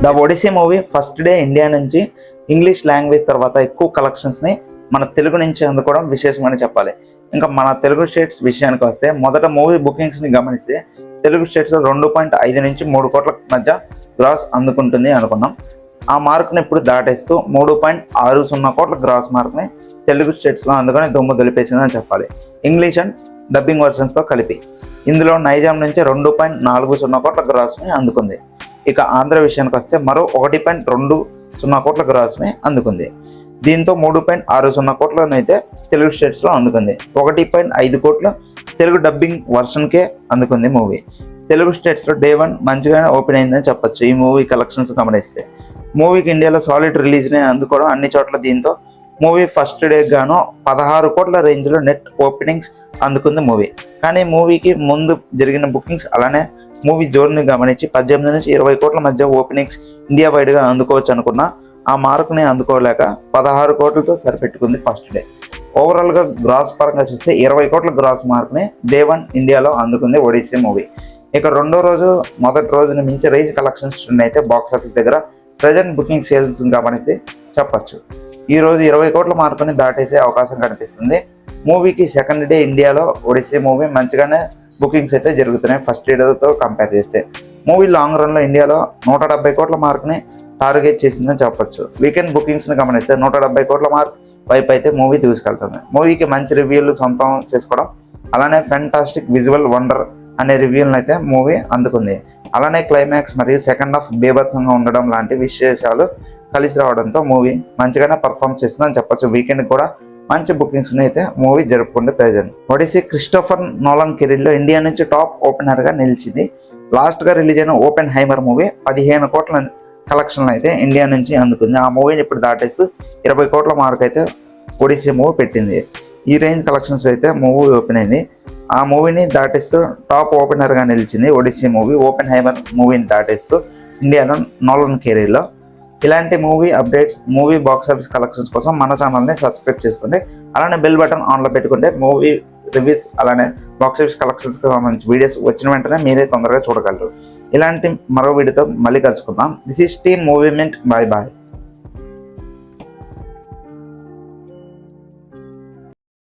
The Odyssey movie first day India నుంచి English language తర్వాత ఎక్కువ కలెక్షన్స్ని మన తెలుగు నుంచి అందుకోవడం విశేషమని చెప్పాలి. ఇంకా మన తెలుగు స్టేట్స్ విషయానికి వస్తే మొదట మూవీ బుకింగ్స్ని గమనిస్తే తెలుగు స్టేట్స్లో 2.5 నుంచి 3 కోట్ల మధ్య గ్రాస్ అందుకుంటుంది అనుకున్నాం. ఆ మార్క్ని ఇప్పుడు దాటేస్తూ 3.60 కోట్ల గ్రాస్ మార్క్ని తెలుగు స్టేట్స్లో అందుకొని దుమ్ము దులిపేసిందని చెప్పాలి, ఇంగ్లీష్ అండ్ డబ్బింగ్ వర్షన్స్తో కలిపి. ఇందులో నైజాం నుంచి 2.40 కోట్ల గ్రాస్ని అందుకుంది. ఇక ఆంధ్ర విషయానికి వస్తే మరో 1.20 కోట్ల గ్రాస్ని అందుకుంది. దీంతో 3.60 కోట్లను అయితే తెలుగు స్టేట్స్లో అందుకుంది. 1.5 కోట్లు తెలుగు డబ్బింగ్ వర్షన్కే అందుకుంది మూవీ. తెలుగు స్టేట్స్లో డే 1 మంచిగానే ఓపెన్ అయిందని చెప్పొచ్చు. ఈ మూవీ కలెక్షన్స్ గమనిస్తే మూవీకి ఇండియాలో సాలిడ్ రిలీజ్ని అందుకోవడం అన్ని చోట్ల. దీంతో మూవీ ఫస్ట్ డే గాను 16 కోట్ల రేంజ్లో నెట్ ఓపెనింగ్స్ అందుకుంది మూవీ. కానీ మూవీకి ముందు జరిగిన బుకింగ్స్ అలానే మూవీ జోర్ని గమనించి 18 నుంచి 20 కోట్ల మధ్య ఓపెనింగ్స్ ఇండియా వైడ్గా అందుకోవచ్చు అనుకున్నా ఆ మార్క్ని అందుకోలేక 16 కోట్లతో సరిపెట్టుకుంది ఫస్ట్ డే. ఓవరాల్గా గ్రాస్ పరంగా చూస్తే 20 కోట్ల గ్రాస్ మార్క్ని డే 1 ఇండియాలో అందుకుంది ఒడిసీ మూవీ. ఇక రెండో రోజు మొదటి రోజుని మించి రేంజ్ కలెక్షన్స్ అయితే బాక్స్ ఆఫీస్ దగ్గర ప్రజెంట్ బుకింగ్ సేల్స్ గమనించి చెప్పచ్చు. ఈ రోజు 20 కోట్ల మార్కుని దాటేసే అవకాశం కనిపిస్తుంది. మూవీకి సెకండ్ డే ఇండియాలో ఒడిసీ మూవీ మంచిగానే బుకింగ్స్ అయితే జరుగుతున్నాయి ఫస్ట్ డేతో కంపేర్ చేస్తే. మూవీ లాంగ్ రన్లో ఇండియాలో 170 కోట్ల మార్క్ని టార్గెట్ చేసిందని చెప్పొచ్చు. వీకెండ్ బుకింగ్స్ని గమనిస్తే 170 కోట్ల మార్క్ వైపు అయితే మూవీ తీసుకెళ్తుంది. మూవీకి మంచి రివ్యూలు సొంతం చేసుకోవడం అలానే ఫెంటాస్టిక్ విజువల్ వండర్ అనే రివ్యూలను అయితే మూవీ అందుకుంది. అలానే క్లైమాక్స్ మరియు సెకండ్ హాఫ్ బీభత్సంగా ఉండడం లాంటి విశేషాలు కలిసి రావడంతో మూవీ మంచిగానే పర్ఫామ్ చేస్తుందని చెప్పొచ్చు. వీకెండ్ కూడా మంచి బుకింగ్స్ని అయితే మూవీ జరుపుకుంటే ప్రెజెంట్. ఒడిసీ క్రిస్టోఫర్ నోలన్ కెరీర్లో ఇండియా నుంచి టాప్ ఓపెనర్గా నిలిచింది. లాస్ట్గా రిలీజ్ అయిన ఓపెన్ హైమర్ మూవీ 15 కోట్ల కలెక్షన్లు అయితే ఇండియా నుంచి అందుకుంది. ఆ మూవీని ఇప్పుడు దాటేస్తూ 20 కోట్ల మార్క్ అయితే ఒడిసీ మూవీ పెట్టింది. ఈ రేంజ్ కలెక్షన్స్ అయితే మూవీ ఓపెన్ అయింది. ఆ మూవీని దాటేస్తూ టాప్ ఓపెనర్గా నిలిచింది ఒడిసీ మూవీ. ఓపెన్ హైమర్ మూవీని దాటేస్తూ ఇండియాలో నోలన్ కెరీర్లో. ఇలాంటి movie updates, movie box office collections కోసం మన ఛానల్ని సబ్స్క్రైబ్ చేసుకోండి. అలానే బెల్ బటన్ ఆన్లో పెట్టుకుంటే మూవీ రివ్యూస్ అలానే బాక్స్ ఆఫీస్ కలెక్షన్స్కి సంబంధించి వీడియోస్ వచ్చిన వెంటనే మీరే తొందరగా చూడగలరు. ఇలాంటి మరో వీడియోతో మళ్ళీ కలుసుకుందాం. This is team moviement. Bye bye.